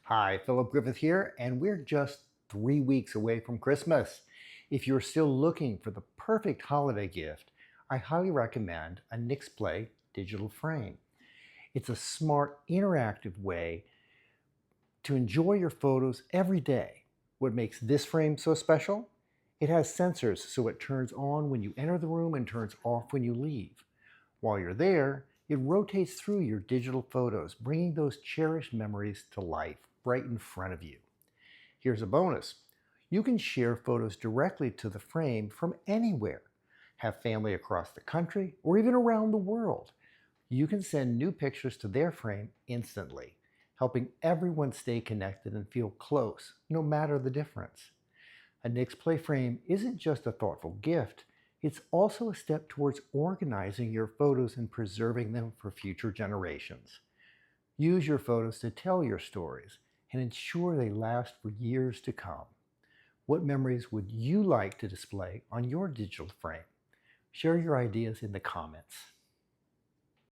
Hi, Philip Griffith here, and we're just 3 weeks away from Christmas. If you're still looking for the perfect holiday gift, I highly recommend a Nixplay digital frame. It's a smart, interactive way to enjoy your photos every day. What makes this frame so special? It has sensors so it turns on when you enter the room and turns off when you leave. While you're there, it rotates through your digital photos, bringing those cherished memories to life right in front of you. Here's a bonus. You can share photos directly to the frame from anywhere. Have family across the country or even around the world. You can send new pictures to their frame instantly, helping everyone stay connected and feel close, no matter the difference. A Nixplay frame isn't just a thoughtful gift, it's also a step towards organizing your photos and preserving them for future generations. Use your photos to tell your stories and ensure they last for years to come. What memories would you like to display on your digital frame? Share your ideas in the comments.